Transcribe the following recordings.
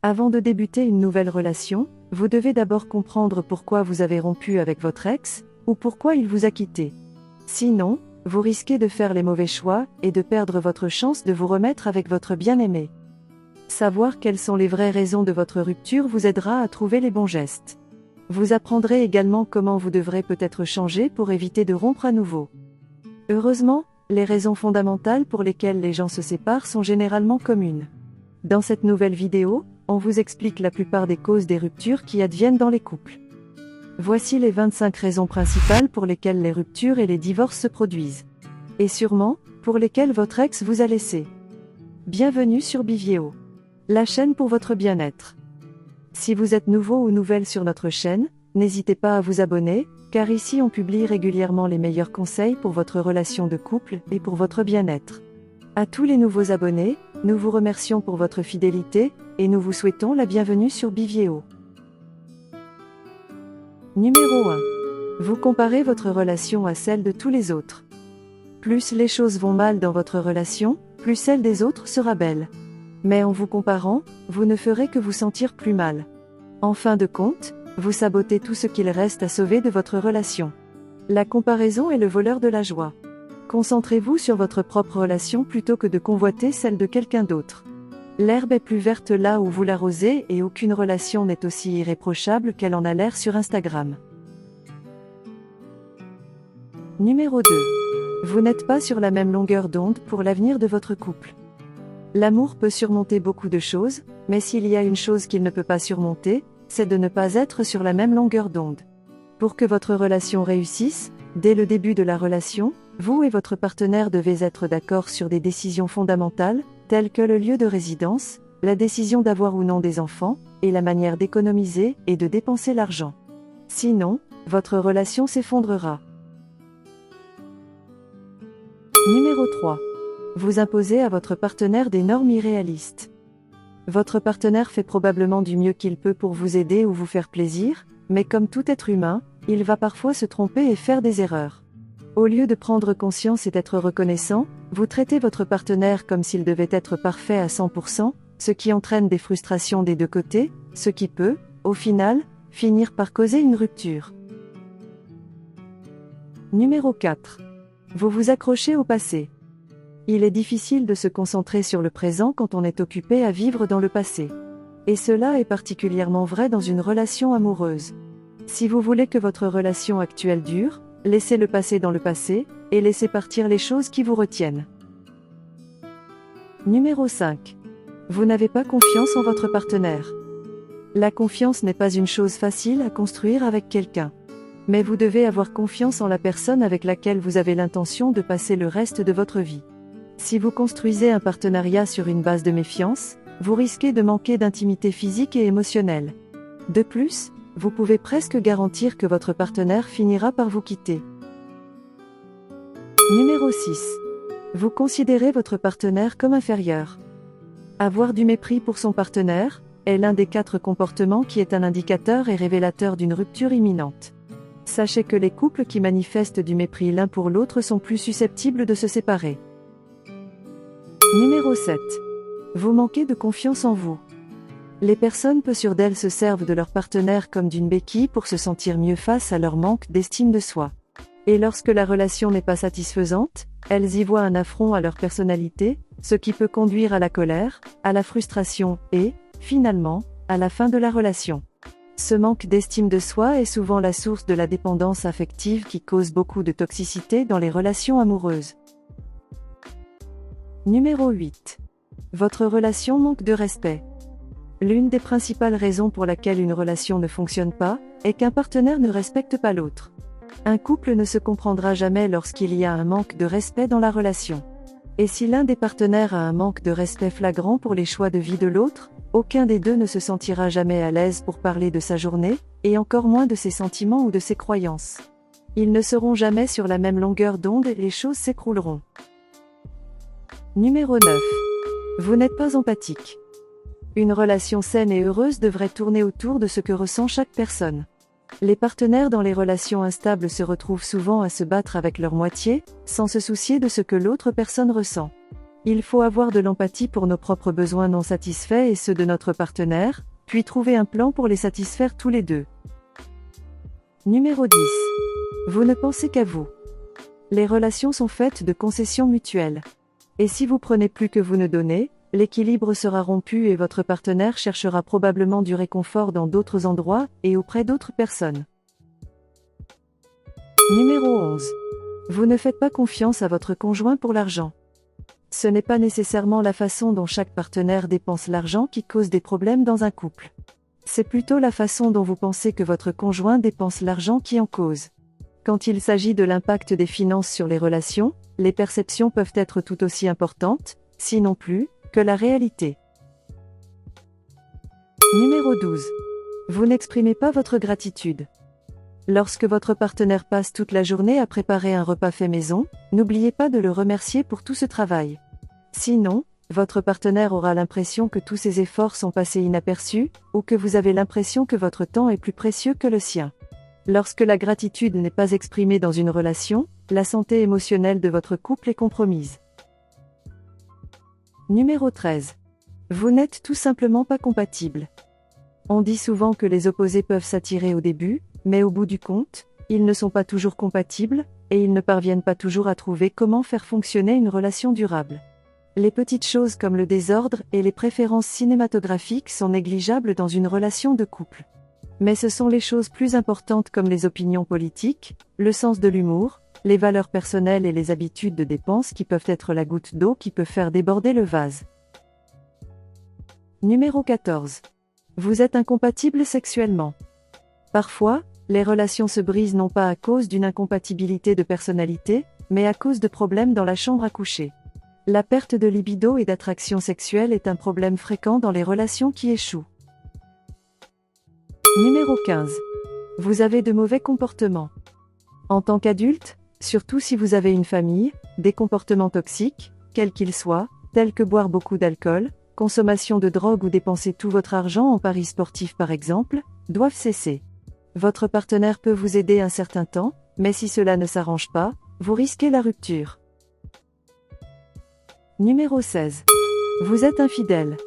Avant de débuter une nouvelle relation, vous devez d'abord comprendre pourquoi vous avez rompu avec votre ex, ou pourquoi il vous a quitté. Sinon, vous risquez de faire les mauvais choix et de perdre votre chance de vous remettre avec votre bien-aimé. Savoir quelles sont les vraies raisons de votre rupture vous aidera à trouver les bons gestes. Vous apprendrez également comment vous devrez peut-être changer pour éviter de rompre à nouveau. Heureusement, les raisons fondamentales pour lesquelles les gens se séparent sont généralement communes. Dans cette nouvelle vidéo, on vous explique la plupart des causes des ruptures qui adviennent dans les couples. Voici les 25 raisons principales pour lesquelles les ruptures et les divorces se produisent. Et sûrement, pour lesquelles votre ex vous a laissé. Bienvenue sur Bivieo, la chaîne pour votre bien-être. Si vous êtes nouveau ou nouvelle sur notre chaîne, n'hésitez pas à vous abonner, car ici on publie régulièrement les meilleurs conseils pour votre relation de couple et pour votre bien-être. À tous les nouveaux abonnés, nous vous remercions pour votre fidélité, et nous vous souhaitons la bienvenue sur Bivieo. Numéro 1. Vous comparez votre relation à celle de tous les autres. Plus les choses vont mal dans votre relation, plus celle des autres sera belle. Mais en vous comparant, vous ne ferez que vous sentir plus mal. En fin de compte, vous sabotez tout ce qu'il reste à sauver de votre relation. La comparaison est le voleur de la joie. Concentrez-vous sur votre propre relation plutôt que de convoiter celle de quelqu'un d'autre. L'herbe est plus verte là où vous l'arrosez et aucune relation n'est aussi irréprochable qu'elle en a l'air sur Instagram. Numéro 2. Vous n'êtes pas sur la même longueur d'onde pour l'avenir de votre couple. L'amour peut surmonter beaucoup de choses, mais s'il y a une chose qu'il ne peut pas surmonter, c'est de ne pas être sur la même longueur d'onde. Pour que votre relation réussisse, dès le début de la relation, vous et votre partenaire devez être d'accord sur des décisions fondamentales, telles que le lieu de résidence, la décision d'avoir ou non des enfants, et la manière d'économiser et de dépenser l'argent. Sinon, votre relation s'effondrera. Numéro 3. Vous imposez à votre partenaire des normes irréalistes. Votre partenaire fait probablement du mieux qu'il peut pour vous aider ou vous faire plaisir, mais comme tout être humain, il va parfois se tromper et faire des erreurs. Au lieu de prendre conscience et d'être reconnaissant, vous traitez votre partenaire comme s'il devait être parfait à 100%, ce qui entraîne des frustrations des deux côtés, ce qui peut, au final, finir par causer une rupture. Numéro 4. Vous vous accrochez au passé. Il est difficile de se concentrer sur le présent quand on est occupé à vivre dans le passé. Et cela est particulièrement vrai dans une relation amoureuse. Si vous voulez que votre relation actuelle dure, laissez le passé dans le passé, et laissez partir les choses qui vous retiennent. Numéro 5. Vous n'avez pas confiance en votre partenaire. La confiance n'est pas une chose facile à construire avec quelqu'un. Mais vous devez avoir confiance en la personne avec laquelle vous avez l'intention de passer le reste de votre vie. Si vous construisez un partenariat sur une base de méfiance, vous risquez de manquer d'intimité physique et émotionnelle. De plus, vous pouvez presque garantir que votre partenaire finira par vous quitter. Numéro 6. Vous considérez votre partenaire comme inférieur. Avoir du mépris pour son partenaire est l'un des 4 comportements qui est un indicateur et révélateur d'une rupture imminente. Sachez que les couples qui manifestent du mépris l'un pour l'autre sont plus susceptibles de se séparer. Numéro 7. Vous manquez de confiance en vous. Les personnes peu sûres d'elles se servent de leur partenaire comme d'une béquille pour se sentir mieux face à leur manque d'estime de soi. Et lorsque la relation n'est pas satisfaisante, elles y voient un affront à leur personnalité, ce qui peut conduire à la colère, à la frustration et, finalement, à la fin de la relation. Ce manque d'estime de soi est souvent la source de la dépendance affective qui cause beaucoup de toxicité dans les relations amoureuses. Numéro 8. Votre relation manque de respect. L'une des principales raisons pour laquelle une relation ne fonctionne pas, est qu'un partenaire ne respecte pas l'autre. Un couple ne se comprendra jamais lorsqu'il y a un manque de respect dans la relation. Et si l'un des partenaires a un manque de respect flagrant pour les choix de vie de l'autre, aucun des deux ne se sentira jamais à l'aise pour parler de sa journée, et encore moins de ses sentiments ou de ses croyances. Ils ne seront jamais sur la même longueur d'onde et les choses s'écrouleront. Numéro 9. Vous n'êtes pas empathique. Une relation saine et heureuse devrait tourner autour de ce que ressent chaque personne. Les partenaires dans les relations instables se retrouvent souvent à se battre avec leur moitié, sans se soucier de ce que l'autre personne ressent. Il faut avoir de l'empathie pour nos propres besoins non satisfaits et ceux de notre partenaire, puis trouver un plan pour les satisfaire tous les deux. Numéro 10. Vous ne pensez qu'à vous. Les relations sont faites de concessions mutuelles. Et si vous prenez plus que vous ne donnez, l'équilibre sera rompu et votre partenaire cherchera probablement du réconfort dans d'autres endroits et auprès d'autres personnes. Numéro 11. Vous ne faites pas confiance à votre conjoint pour l'argent. Ce n'est pas nécessairement la façon dont chaque partenaire dépense l'argent qui cause des problèmes dans un couple. C'est plutôt la façon dont vous pensez que votre conjoint dépense l'argent qui en cause. Quand il s'agit de l'impact des finances sur les relations, les perceptions peuvent être tout aussi importantes, sinon plus, que la réalité. Numéro 12. Vous n'exprimez pas votre gratitude. Lorsque votre partenaire passe toute la journée à préparer un repas fait maison, n'oubliez pas de le remercier pour tout ce travail. Sinon, votre partenaire aura l'impression que tous ses efforts sont passés inaperçus, ou que vous avez l'impression que votre temps est plus précieux que le sien. Lorsque la gratitude n'est pas exprimée dans une relation, la santé émotionnelle de votre couple est compromise. Numéro 13. Vous n'êtes tout simplement pas compatibles. On dit souvent que les opposés peuvent s'attirer au début, mais au bout du compte, ils ne sont pas toujours compatibles, et ils ne parviennent pas toujours à trouver comment faire fonctionner une relation durable. Les petites choses comme le désordre et les préférences cinématographiques sont négligeables dans une relation de couple. Mais ce sont les choses plus importantes comme les opinions politiques, le sens de l'humour, les valeurs personnelles et les habitudes de dépenses qui peuvent être la goutte d'eau qui peut faire déborder le vase. Numéro 14. Vous êtes incompatibles sexuellement. Parfois, les relations se brisent non pas à cause d'une incompatibilité de personnalité, mais à cause de problèmes dans la chambre à coucher. La perte de libido et d'attraction sexuelle est un problème fréquent dans les relations qui échouent. Numéro 15. Vous avez de mauvais comportements. En tant qu'adulte, surtout si vous avez une famille, des comportements toxiques, quels qu'ils soient, tels que boire beaucoup d'alcool, consommation de drogue ou dépenser tout votre argent en paris sportifs par exemple, doivent cesser. Votre partenaire peut vous aider un certain temps, mais si cela ne s'arrange pas, vous risquez la rupture. Numéro 16. Vous êtes infidèle.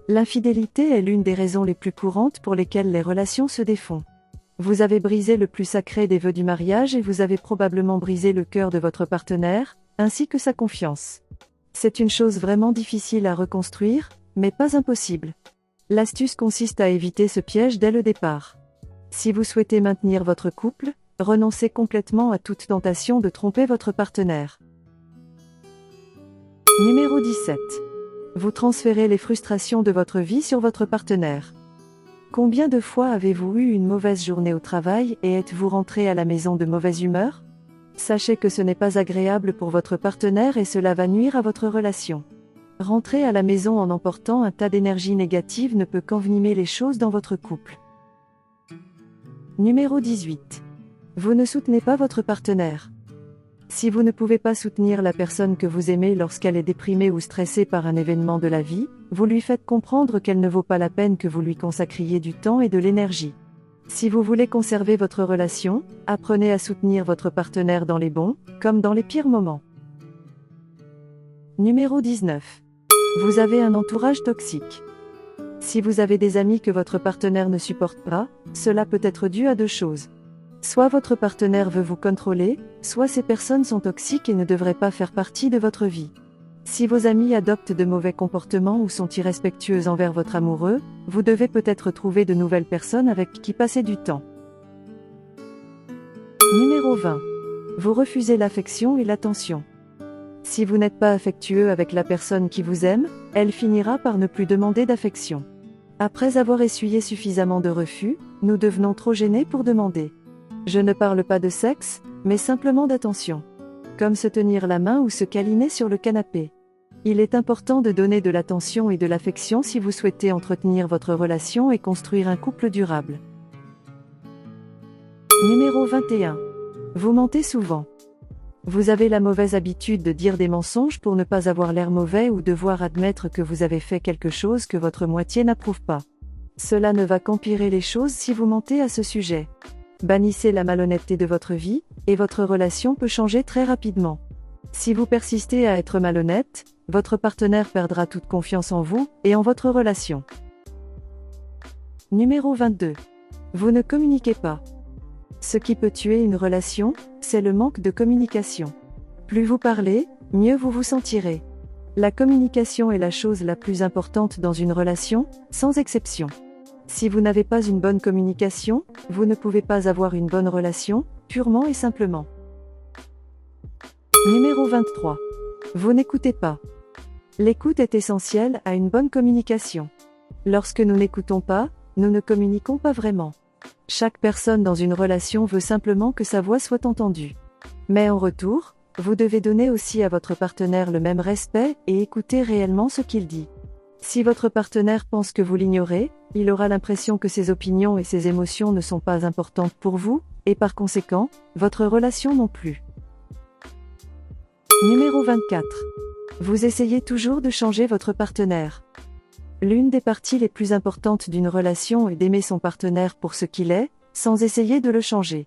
L'infidélité est l'une des raisons les plus courantes pour lesquelles les relations se défont. Vous avez brisé le plus sacré des vœux du mariage et vous avez probablement brisé le cœur de votre partenaire, ainsi que sa confiance. C'est une chose vraiment difficile à reconstruire, mais pas impossible. L'astuce consiste à éviter ce piège dès le départ. Si vous souhaitez maintenir votre couple, renoncez complètement à toute tentation de tromper votre partenaire. Numéro 17. Vous transférez les frustrations de votre vie sur votre partenaire. Combien de fois avez-vous eu une mauvaise journée au travail et êtes-vous rentré à la maison de mauvaise humeur ? Sachez que ce n'est pas agréable pour votre partenaire et cela va nuire à votre relation. Rentrer à la maison en emportant un tas d'énergie négative ne peut qu'envenimer les choses dans votre couple. Numéro 18. Vous ne soutenez pas votre partenaire. Si vous ne pouvez pas soutenir la personne que vous aimez lorsqu'elle est déprimée ou stressée par un événement de la vie, vous lui faites comprendre qu'elle ne vaut pas la peine que vous lui consacriez du temps et de l'énergie. Si vous voulez conserver votre relation, apprenez à soutenir votre partenaire dans les bons, comme dans les pires moments. Numéro 19. Vous avez un entourage toxique. Si vous avez des amis que votre partenaire ne supporte pas, cela peut être dû à deux choses. Soit votre partenaire veut vous contrôler, soit ces personnes sont toxiques et ne devraient pas faire partie de votre vie. Si vos amis adoptent de mauvais comportements ou sont irrespectueux envers votre amoureux, vous devez peut-être trouver de nouvelles personnes avec qui passer du temps. Numéro 20. Vous refusez l'affection et l'attention. Si vous n'êtes pas affectueux avec la personne qui vous aime, elle finira par ne plus demander d'affection. Après avoir essuyé suffisamment de refus, nous devenons trop gênés pour demander. Je ne parle pas de sexe, mais simplement d'attention. Comme se tenir la main ou se câliner sur le canapé. Il est important de donner de l'attention et de l'affection si vous souhaitez entretenir votre relation et construire un couple durable. Numéro 21. Vous mentez souvent. Vous avez la mauvaise habitude de dire des mensonges pour ne pas avoir l'air mauvais ou devoir admettre que vous avez fait quelque chose que votre moitié n'approuve pas. Cela ne va qu'empirer les choses si vous mentez à ce sujet. Bannissez la malhonnêteté de votre vie, et votre relation peut changer très rapidement. Si vous persistez à être malhonnête, votre partenaire perdra toute confiance en vous et en votre relation. Numéro 22. Vous ne communiquez pas. Ce qui peut tuer une relation, c'est le manque de communication. Plus vous parlez, mieux vous vous sentirez. La communication est la chose la plus importante dans une relation, sans exception. Si vous n'avez pas une bonne communication, vous ne pouvez pas avoir une bonne relation, purement et simplement. Numéro 23. Vous n'écoutez pas. L'écoute est essentielle à une bonne communication. Lorsque nous n'écoutons pas, nous ne communiquons pas vraiment. Chaque personne dans une relation veut simplement que sa voix soit entendue. Mais en retour, vous devez donner aussi à votre partenaire le même respect et écouter réellement ce qu'il dit. Si votre partenaire pense que vous l'ignorez, il aura l'impression que ses opinions et ses émotions ne sont pas importantes pour vous, et par conséquent, votre relation non plus. Numéro 24. Vous essayez toujours de changer votre partenaire. L'une des parties les plus importantes d'une relation est d'aimer son partenaire pour ce qu'il est, sans essayer de le changer.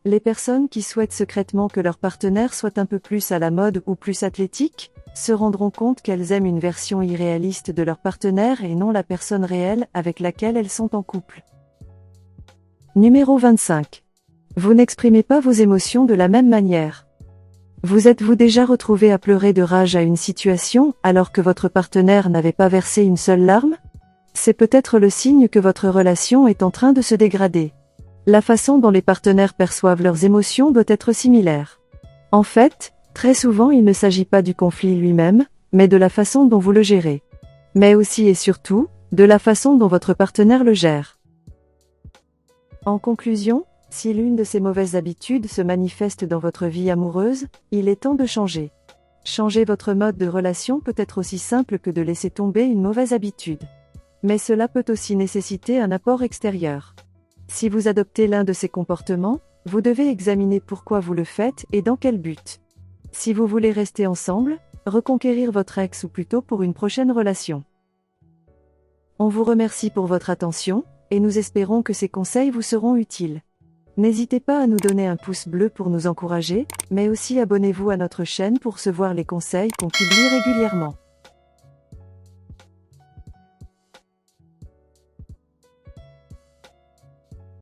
Les personnes qui souhaitent secrètement que leur partenaire soit un peu plus à la mode ou plus athlétique, se rendront compte qu'elles aiment une version irréaliste de leur partenaire et non la personne réelle avec laquelle elles sont en couple. Numéro 25. Vous n'exprimez pas vos émotions de la même manière. Vous êtes-vous déjà retrouvé à pleurer de rage à une situation alors que votre partenaire n'avait pas versé une seule larme? C'est peut-être le signe que votre relation est en train de se dégrader. La façon dont les partenaires perçoivent leurs émotions doit être similaire. En fait, très souvent il ne s'agit pas du conflit lui-même, mais de la façon dont vous le gérez. Mais aussi et surtout, de la façon dont votre partenaire le gère. En conclusion, si l'une de ces mauvaises habitudes se manifeste dans votre vie amoureuse, il est temps de changer. Changer votre mode de relation peut être aussi simple que de laisser tomber une mauvaise habitude. Mais cela peut aussi nécessiter un apport extérieur. Si vous adoptez l'un de ces comportements, vous devez examiner pourquoi vous le faites et dans quel but. Si vous voulez rester ensemble, reconquérir votre ex ou plutôt pour une prochaine relation. On vous remercie pour votre attention, et nous espérons que ces conseils vous seront utiles. N'hésitez pas à nous donner un pouce bleu pour nous encourager, mais aussi abonnez-vous à notre chaîne pour recevoir les conseils qu'on publie régulièrement.